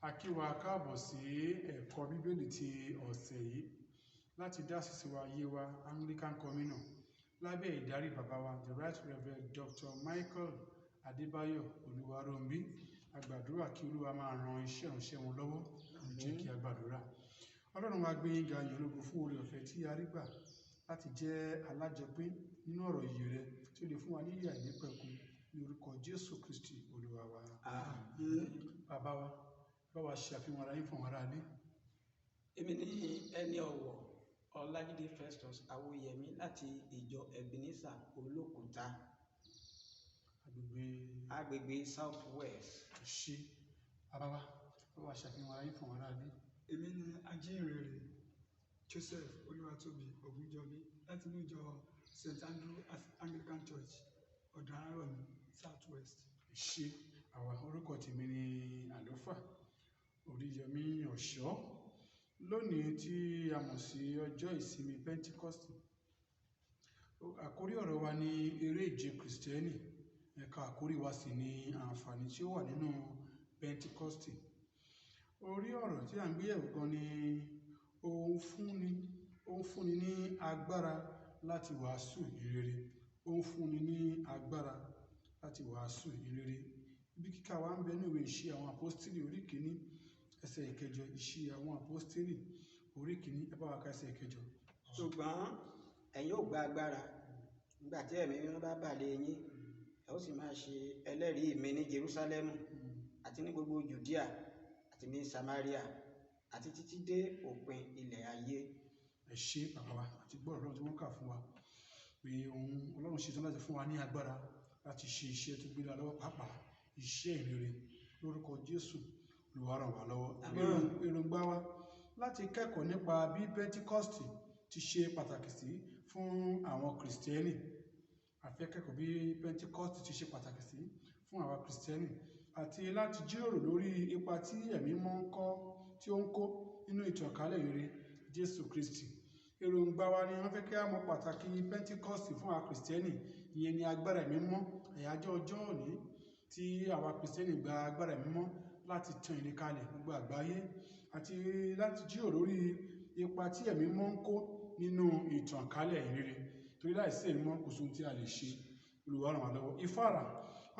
A kí wa káàbọ̀ sí ẹ̀kọ́ Bíbélì ti ọ̀sẹ̀ yìí láti dá sísí wa yé wa Anglican Communion lábẹ́ ìdarí bàbá wa the Right Reverend Dr. Michael Adébáyọ̀ Olúwaróńbí. A gbàdúrà kí Olúwa máa ran iṣẹ́ ìránṣẹ́ wọn lọ́wọ́. Jẹ́ kí a gbàdúrà. Ọlọ́run wa gbé yín ga yìn ológo fún oore ọ̀fẹ́ tí a rí gbà láti jẹ́ alájọpín nínú ọ̀rọ̀ ìyè rẹ tí ó lè fún wa ní ìyè àìnípẹ̀kun ní orúkọ Jésù Kristi Olúwa wa. Bàbá wa, bá wa ṣe àfihàn ara yín fún àwọn ará ilé. Èmi ní ẹni ọ̀wọ̀ Ọlájídé Festus Awóyẹmí láti ìjọ Ebenezer Olókùúta agbègbè South West. Ṣé bàbá wa, bá wa ṣe àfihàn ara yín fún àwọn ará ilé. Èmi ni ajínrere Joseph Olúwatóbi Ògúnjọbí láti inú ìjọ St. Andrew Anglican Church Ọ̀dàrànrọ̀mí South West. Ṣé àwa orúkọ tèmi ni àlùfáà Oríyọmí Ọ̀ṣọ́. Lónìí tí a mọ̀ sí ọjọ́ ìsinmi Pentecost, àkórí ọ̀rọ̀ wa ni eré ìje Kristẹni. Ẹ̀ka àkórí wa sì ni àǹfààní tí ó wà nínú Pentecost. Orí ọ̀rọ̀ tí à ń gbé yẹ̀wò gan ni ó ń fúnni ní agbára láti wàásù ìrere. Ó ń fúnni ní agbára láti wàásù ìrere. Ibi kíkà wa ń bẹ ní ìwé Ìṣe àwọn Àpọ́stélì orí kìíní ẹsẹ̀ ìkẹjọ. Ìṣe àwọn Àpọ́stélì orí kìíní, ẹ bá wa ka ẹsẹ̀ ìkẹjọ. Ṣùgbọ́n ẹ̀yin ò gba agbára nígbà tí Ẹ̀mí Mímọ́ bá bà lé yín, ẹ ó sì máa ṣe ẹlẹ́rìí mi ní Jerúsálẹ́mù àti ní gbogbo Jùdíà àti ní Samaria àti títí dé òpin ilẹ̀ ayé. Ẹ ṣé bàbá wa, àti gbọ́ ọ̀rọ̀ tí wọ́n kà fún wa pé Ọlọ́run ṣetán láti fún wa ní agbára láti ṣe iṣẹ́ tó gbé wa lọ́wọ́, pàápàá iṣẹ́ ìrere. Lórúkọ Jésù Olúwa ràn wá lọ́wọ́. Èròǹgbà wa láti kẹ́kọ̀ọ́ nípa bí Pentecost ti ṣe pàtàkì sí fún àwọn Kristẹni. A fẹ́ kẹ́kọ̀ọ́ bí Pentecost ti ṣe pàtàkì sí fún àwọn Kristẹni àti láti jíròrò lórí ipa tí Ẹ̀mí Mímọ́ tí ó ń kó nínú ìtànkálẹ̀ ìrere Jésù Kristi. Èròǹgbà wa ni wọ́n fẹ́ kí a mọ̀ pàtàkì Pentecost fún àwọn Kristẹni. Ìyẹn ni agbára Ẹ̀mí Mímọ́. Àyájọ́ ọjọ́ òní tí àwọn Kristẹni gba agbára Ẹ̀mí Mímọ́ láti tan ìrere kalẹ̀ gbogbo àgbáyé àti láti jíròrò lórí ipa tí Ẹ̀mí Mímọ́ ń kó nínú ìtànkálẹ̀ ìrere. Torí láìsí Ẹ̀mí Mímọ́ kò sóhun tí a lè ṣe. Olúwa ràn wá lọ́wọ́. Ìfáàrà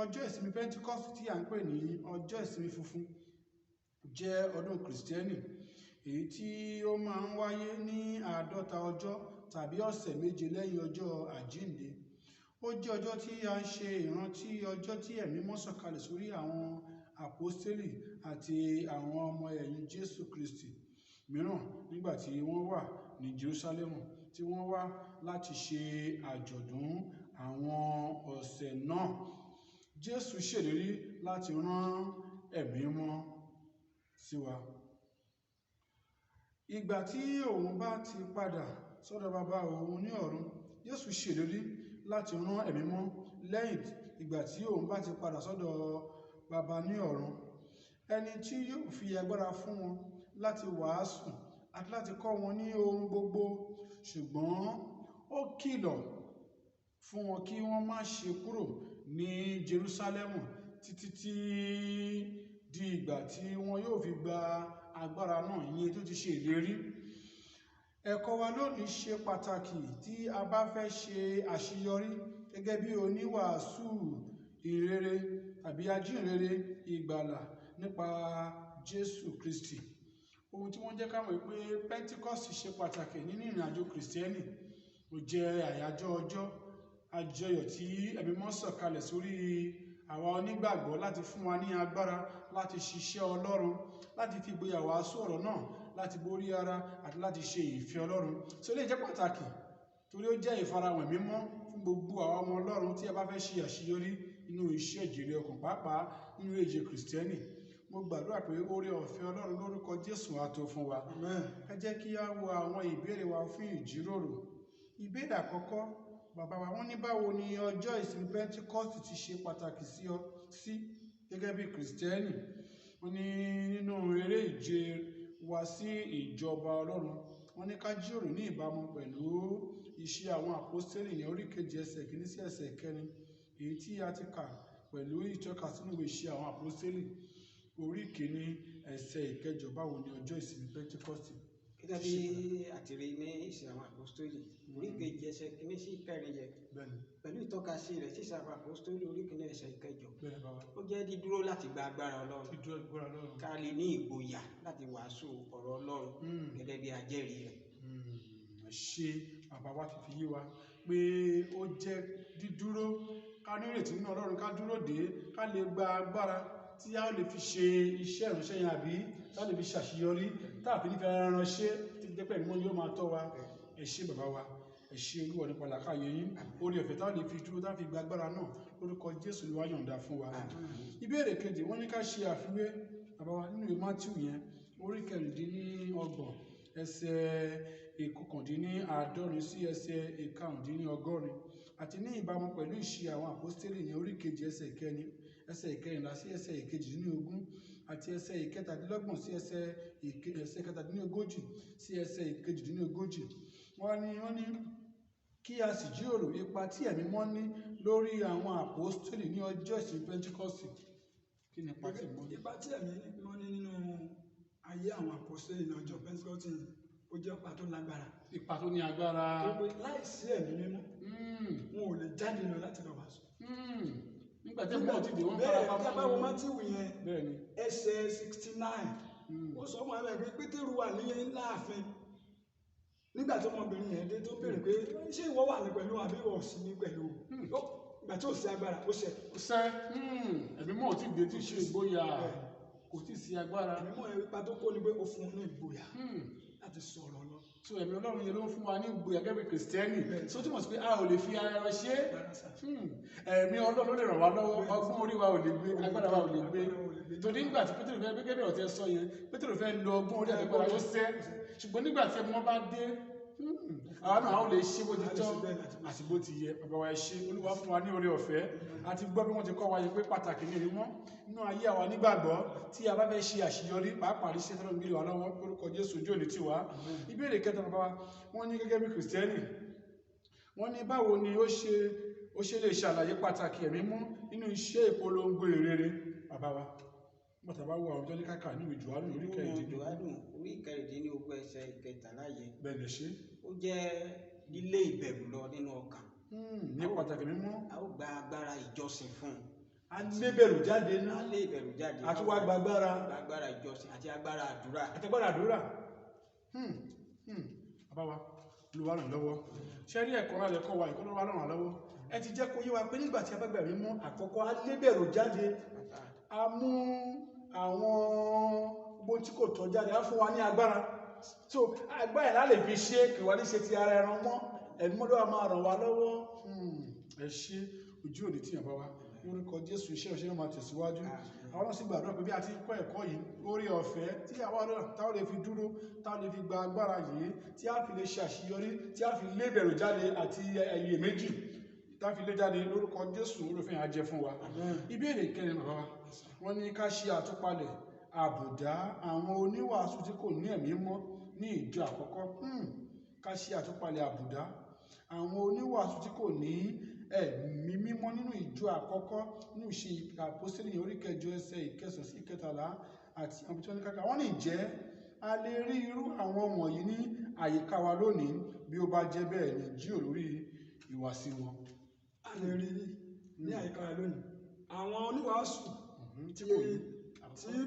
ọjọ́ ìsinmi Pentecost tí à ń pè ní ọjọ́ ìsinmi funfun jẹ́ ọdún Kristẹni èyí tí ó máa ń wáyé ní 50 ọjọ́ tàbí ọ̀sẹ̀ méje lẹ́yìn ọjọ́ àjíǹde. Ó jẹ́ ọjọ́ tí a ń ṣe ìrántí ọjọ́ tí Ẹ̀mí Mímọ́ sọ̀kalẹ̀ sórí àwọn àpọ́stélì àti àwọn ọmọ ẹ̀yìn Jésù Kristi mìíràn nígbà tí wọ́n wà ní Jerúsálẹ́mù, tí wọ́n wá láti ṣe àjọ̀dún àwọn ọ̀sẹ̀ náà. Jésù ṣèlérí láti rán Ẹ̀mí Mímọ́ sí wa. Ìgbà tí òun bá ti padà sọ́dọ̀ bàbá òun ní ọ̀run, Jésù ṣèlérí láti rán Ẹ̀mí Mímọ́ lẹ́yìn ìgbà tí òun bá ti padà sọ́dọ̀ bàbá ní ọ̀run. Ẹni tí yóò fi agbára fún wọn láti wàásù àti láti kọ́ wọn ní ohun gbogbo. Ṣùgbọ́n ó kìlọ̀ fún wọn kí wọ́n má ṣe kúrò ní Jerúsálẹ́mù títí di ìgbà tí wọn yóò fi gba agbára náà, ìyẹn tó ti ṣe ìlérí. Ẹ̀kọ́ wa lónìí ṣe pàtàkì tí a bá fẹ́ ṣe àṣeyọrí gẹ́gẹ́ bí oníwàásù ìrere tàbí ajínrere ìgbàlà nípa Jésù Kristi. Ohun tí wọ́n jẹ́ ká mọ̀ pé Pentecost ṣe pàtàkì nínú ìrìnàjò Kristẹni. Ó jẹ́ àyájọ́ ọjọ́ àjọyọ̀ tí Ẹ̀mí Mímọ́ sọ̀kalẹ̀ sórí àwa onígbàgbọ́ láti fún wa ní agbára láti ṣiṣẹ́ Ọlọ́run, láti fi ìgboyà wàásù ọ̀rọ̀ náà, láti borí ara àti láti ṣe ìfẹ́ Ọlọ́run. So lè jẹ́ pàtàkì torí ó jẹ́ ìfarahàn Ẹ̀mí Mímọ́ fún gbogbo àwọn ọmọ Ọlọ́run tí a bá fẹ́ ṣe àṣeyọrí nínú iṣẹ́ ìjèrè ọkàn, pàápàá nínú ìje Kristẹni. Mo gbàdúrà pé oore ọ̀fẹ́ Ọlọ́run lórúkọ Jésù á tó fún wa. Ẹ jẹ́ kí a wo àwọn ìbéèrè wa fún ìjíròrò. Ìbéèrè àkọ́kọ́, bàbá wa wọ́n ní báwo ni ọjọ́ ìsinmi Pentecost ti ṣe pàtàkì sí gẹ́gẹ́ bí Kristẹni. Wọ́n ní nínú eré ìje wa sí ìjọba Ọlọ́run, wọ́n ní ká jíròrò ní ìbámu pẹ̀lú Iṣẹ́ àwọn Àpọ́stélì ní orí 2 ẹsẹ̀ 1 sí ẹsẹ̀ 4 èyí tí a ti kà pẹ̀lú ìtọ́ka sínú ìwé Iṣẹ́ àwọn Àpọ́stélì. orí kìíní ẹsẹ̀ ìkẹjọ báwo ni ọjọ́ ìsinmi Pentecost. gẹ́gẹ́ bí àtìrí ní ìsìn àwọn àpòstólì orí kejì ẹsẹ̀ kìíní sí ìkẹrin yẹ Bẹ́ẹ̀ni, pẹ̀lú ìtọ́kasí rẹ̀ sí ìsìn àwọn àpòstólì orí kìíní ẹsẹ̀ ìkẹjọ bẹ́ẹ̀ni bàbá. ó jẹ́ dídúró láti gba agbára Ọlọ́run Dídúró agbára Ọlọ́run. ká lè ní ìgboyà láti wàásù ọ̀rọ̀ Ọlọ́run gẹ́gẹ́ bí ajẹ́rìí rẹ̀. Ṣe bàbá wa ti fi yé wa pé ó jẹ́ dídúró ká nírètí nínú Ọlọ́run, ká dúró dé ká lè gba agbára tí a lè fi ṣe iṣẹ́ ìránṣẹ́ yẹn àbí tá a lè fi ṣàṣeyọrí tá a fi ní fi ara ránṣẹ́ tí jẹ́ pẹ̀lú wọn yóò máa tọ́ wa. Ẹ ṣé bàbá wa, ẹ ṣé Olúwa nípa làákàyè yín, orí ọ̀fẹ́ tá a lè fi dúró tá a fi gba agbára náà lórúkọ Jésù ló wá yọ̀ǹda fún wa. Ìbéèrè kejì wọ́n ní ká ṣe àfiwé bàbá wa nínú ìwé Mátíù yẹn orí 26 ẹsẹ̀ 19 sí ẹsẹ̀ 95 àti ní ìbámu pẹ̀lú ìṣe àwọn àpọ́stélì ní orí kejì ẹsẹ̀ 9 ẹsẹ̀ 14 sí ẹsẹ̀ 18 àti ẹsẹ̀ 17 sí ẹsẹ̀ 37 sí ẹsẹ̀ 38. Wọ́n ní kí a sì jíròrò ipa tí ẹ̀mí mọ́ ní lórí àwọn àpọ́stélì ní ọjọ́ ìsinmi Pentecost. Kí ni ipa tí ẹ̀mí mọ́ ní? Ipa tí ẹ̀mí mọ́ ní nínú ayé àwọn àpọ́stélì ní ọjọ́ Pentecost ó jẹ́ ipa tó lágbára. Ipa tó ní agbára. Láìsí ẹ̀mí mímọ́ wọn ò lè jáde lọ láti lọ wàásù. Nígbà tí ẹ̀mí náà ti dè wọ́n fara pamọ́. Bẹ́ẹ̀ tí a bá wo Mátíù yẹn Bẹ́ẹ̀ni. ẹsẹ̀ 69 ó sọ fún àwọn ẹgbẹ́ Pétérù wà ní láàfin nígbà tí ọmọbìnrin yẹn dé tó béèrè pé ṣé ìwọ wà ní pẹ̀lú àbí ìwọ sí ní pẹ̀lú ìgbà tí ò sí agbára ó ṣe. Ẹ̀mí mọ́ ò tí dé tí ṣe ìgboyà kò tí sí agbára. Ẹ̀mí mọ́ ipa tó kó ni pé ó fún un ní ìgboyà láti sọ̀rọ̀ lọ. So ẹ̀mí Ọlọ́run yẹn ló ń fún wa ní ìgboyà gẹ́gẹ́ bí Kìrìsìtẹ́nì. So túmọ̀ sí pé a ò lè fi ara ṣe ẹ̀mí Ọlọ́run ló lè ràn wá lọ́wọ́, ọgbọ́n orí wa ò lè gbé, agbára wa ò lè gbé. Torí nígbà tí Pétérù fẹ́ gẹ́gẹ́ bí ọ̀tẹ̀ sọ yẹn Pétérù fẹ́ lo ọgbọ́n orí àgbàgbára ó sẹ́ ṣùgbọ́n nígbà tí ẹ̀mí wọn bá dé àwọn náà àwọn lè ṣe bó ti tọ́ àti bó ti yẹ. Bàbá wa ẹ ṣé, Olúwa fún wa ní oore ọ̀fẹ́ àti gbọ́ bí wọ́n ti kọ́ wa yẹ pé pàtàkì ní ìmọ̀ nínú ayé àwa nígbàgbọ́ tí a bá fẹ́ ṣe àṣeyọrí pàápàá rí ṣẹ́tọ́ ń gbé wa lọ́wọ́ lórúkọ Jésù ojú òní tiwa. Ìbéèrè kẹta bàbá wa wọ́n ní gẹ́gẹ́ bí Kìrìsìtẹ́nì wọ́n ní báwo ni ó ṣe lè ṣàlàyé pàtàkì ẹ̀mí mọ́ nínú iṣẹ́ ìpolongo ìrere. Bàbá wa bàtà bá wo àwọn tó ní káàkà ní ìwé Jòhánù orí 19 ẹsẹ̀ 13 yẹ. Bẹ́ẹ̀ lè ṣe. Ó jẹ́ lílé ìbẹ̀rù lọ nínú ọkàn. Ní pàtàkì mímọ́. A ó gba agbára ìjọsìn fún un. A lé bẹ̀rù jáde ní. A lé ìbẹ̀rù jáde. A tún wá gba agbára. Agbára ìjọsìn àti agbára àdúrà. Àti agbára àdúrà. Bàbá wa Olúwa ràn lọ́wọ́. Ṣé rí ẹ̀kọ́ rẹ̀ kọ́ wa ìkọ́lọ́wọ́ ràn lọ́wọ́? Ẹ ti jẹ́ kó yé wa pé nígbà tí a bá gbẹ̀rù mọ́ àkọ́kọ́ a lé bẹ̀rù jáde. A mú àwọn gbogbo tí kò tọ́ jáde, a fún wa ní agbára. So agbára la lè fi ṣe kí wá ní ṣe ti ara ẹran mọ́ ẹ̀mí mọ́ ló wà máa ràn wá lọ́wọ́. Ẹ ṣé ojú òní tí yàn bá wa lórúkọ Jésù iṣẹ́ òṣèré náà máa tẹ̀síwájú. Àwọn náà sì gbàdúrà pé bí a ti ń kọ́ ẹ̀kọ́ yìí orí ọ̀fẹ́ tí àwa náà táwọn lè fi dúró táwọn lè fi gba agbára yìí tí a fi lè ṣe àṣeyọrí tí a fi lé bẹ̀rù jáde àti ẹ̀yẹ méjì tá a fi lé jáde lórúkọ Jésù olùfẹ́ yẹn á jẹ fún wa. Ìbéèrè kẹrin bàbá wa wọ́n ní ká ṣe àtúpalẹ̀ àbùdá àwọn oníwàásù tí kò ní ẹ̀mí mọ́ ní ìjọ àkọ́kọ́. Ká ṣe àtúpalẹ̀ àbùdá àwọn oníwàásù tí kò ní ẹ̀mí mímọ́ nínú ìjọ àkọ́kọ́ nínú ìṣe àpọ́stélì ní orí 8 ẹsẹ̀ 9 sí 13 àti àwọn tí wọ́n ní káàkiri. Wọ́n ní jẹ́ a lè rí irú àwọn wọ̀nyí ní àyíká wa lónìí bí ó bá jẹ́ bẹ́ẹ̀ ni jíròrò lórí ìwàsí wọn. A lè rí ní àyíká wa lónìí àwọn oníwàásù tí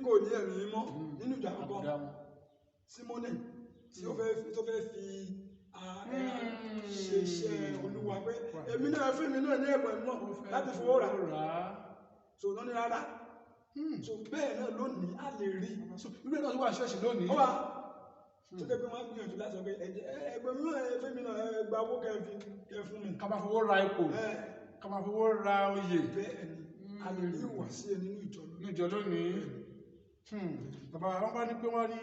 kò ní ẹ̀mí mímọ́ nínú ìjọ àkọ́kọ́. Símónì tí ó fẹ́ fi ṣe iṣẹ́ Olúwa pé èmi náà fún mi náà ní ẹ̀bùn ẹ̀mí náà láti fowó rà so náà ní rárá. So bẹ́ẹ̀ náà lónìí a lè rí irú ẹ̀ náà tó wà ṣọ́ọ̀ṣì lónìí. Ó wà tó kẹ́ pé wọ́n gbìyànjú láti sọ pé ẹgbẹ́ mi náà fún mi náà gba owó kẹ́ fún mi. Ká máa fowó ra ipò, ká máa fowó ra oyè. Bẹ́ẹ̀ ni a lè rí ìwàsí ẹ nínú ìjọ lónìí. Bàbá wọn bá ní pé wọ́n rí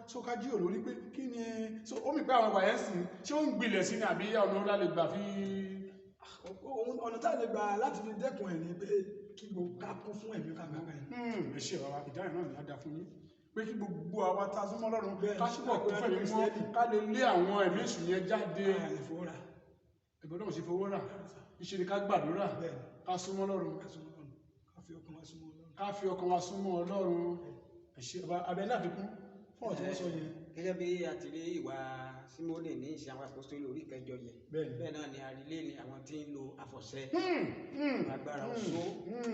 so ká jí òlórí pé kí ni so ó mì pé àwọn ìwàyẹ̀ sí ṣé ó ń gbilẹ̀ sí ní àbí ọ̀nà ó lálẹ́ gbà fi. Ọ̀nà tá a lè gbà láti fi dẹ́kun ẹ̀ ni pé kí gbogbo ká kún fún ẹ̀mí ká gbàgbà ẹ̀. Ẹ ṣe bàbá ìdáhùn náà ní àdá fún yín pé kí gbogbo àwa tá a súnmọ́ Ọlọ́run ká ṣùgbọ́n kún fún ẹ̀mí mọ́ ká lè lé àwọn ẹ̀mí èṣù yẹn jáde. Ẹ̀bùn náà ṣe fowó rà ìṣe ni ká gbàdúrà ká súnmọ́ Ọlọ́run. Ká fi ọkàn wa súnmọ́ Ọlọ́run. ká fi ọkàn wa súnmọ́ Ọlọ́run. Abẹ́ náà fi kún fún ọ̀tí wọ́n sọ yẹn. Gẹ́gẹ́ bí a ti rí ìwà Símónì ní Ìṣe àwọn Àpọ́stélì orí 8 yẹn. Bẹ́ẹ̀ náà ni àrílé ni àwọn tí ń lo àfọ̀ṣẹ, agbára oṣó,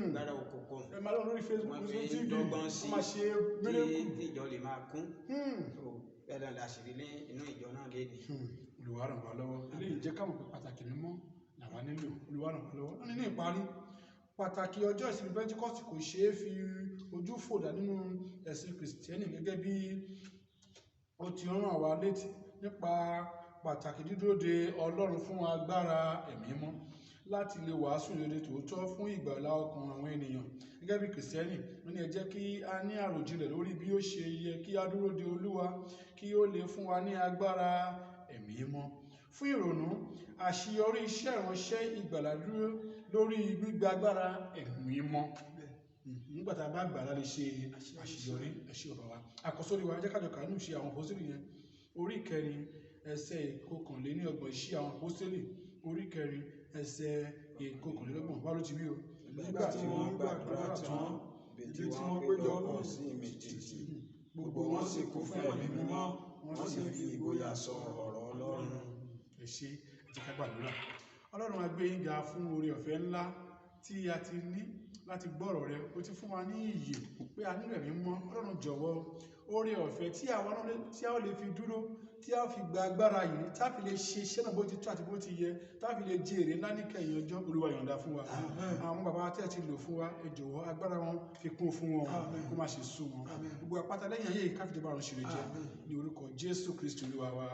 agbára òkùnkùn. Ẹ máa lọ lórí Facebook, wọ́n lórí fi TV, dọ́gbọ́n sí wọ́n máa ṣe miracle. tí ìjọ lè máa kún. Bẹ́ẹ̀ náà la sì rí ní inú ìjọ náà léni. Olúwa ràn wá lọ́wọ́. Eléyìí jẹ́ ká mọ̀ pé pàtàkì mímọ́ làwa nílò. Olúwa ràn wá lọ́wọ́. Wọ́n ní ní ìparí, pàtàkì ọjọ́ ìsinmi Pentecost kò ṣeé fi ojú fòdà nínú ẹ̀sìn Kìrìsìtẹ́nì gẹ́gẹ́ bí ó ti rán àwa létí nípa pàtàkì dídúró de Ọlọ́run fún agbára ẹ̀mí mọ́ láti lè wàásù rere tòótọ́ fún ìgbàlá ọkàn àwọn ènìyàn. Gẹ́gẹ́ bí Kìrìsìtẹ́nì, wọ́n ní ẹ jẹ́ kí a ní àròjinlẹ̀ lórí bí ó ṣe yẹ kí a dúró de Olúwa kí ó lè fún wa ní agbára ẹ̀mí mọ́. Fún ìrònú, àṣeyọrí iṣẹ́ ìránṣẹ́ ìgbàlá dúró lórí gbígba agbára ẹ̀mí mọ́. Nígbà tá a bá gbà láti ṣe àṣeyọrí ẹ̀ṣẹ̀ ọ̀rọ̀ wa. Àkọ́sórí wa jẹ́ ká jọ kà nínú Ìṣe àwọn Àpọ́stélì yẹn orí 4 ẹsẹ̀ 21 Ìṣe àwọn Àpọ́stélì orí 4 ẹsẹ̀ 21 bá ló ti wí o. Nígbà tí wọ́n gbàdúrà tán, ibi tí wọ́n péjọ pọ̀ sí méjèèjì, gbogbo wọn sì kún fún ẹ̀mí mímọ́, wọ́n sì fi ìgboyà sọ ọ̀rọ̀ Ọlọ́run. Ẹ ṣé, ẹ jẹ́ ká gbàdúrà. Ọlọ́run, a gbé yín ga fún oore ọ̀fẹ́ ńlá tí a ti ní láti gbọ́ ọ̀rọ̀ rẹ. Ó ti fún wa ní ìyè pé a nílò ẹ̀mí mọ́. Ọlọ́run jọ̀wọ́ oore ọ̀fẹ́ tí a ó lè fi dúró, tí a fi gba agbára yìí, tá fi lè ṣe iṣẹ́ náà bó ti tó àti bó ti yẹ, tá fi lè jèrè ńlá níkẹyìn ọjọ́. Olúwa yọ̀ǹda fún wa. Àwọn bàbá wa tí ẹ ti lò fún wa, ẹ jọ̀wọ́ agbára wọn fi kún fún wọn, kó má ṣe sú wọn. Gbogbo àpáta lẹ́yìn ayé yìí ká fi jọba àrùn ṣèrè jẹ ní orúkọ Jésù Kristi Olúwa wa.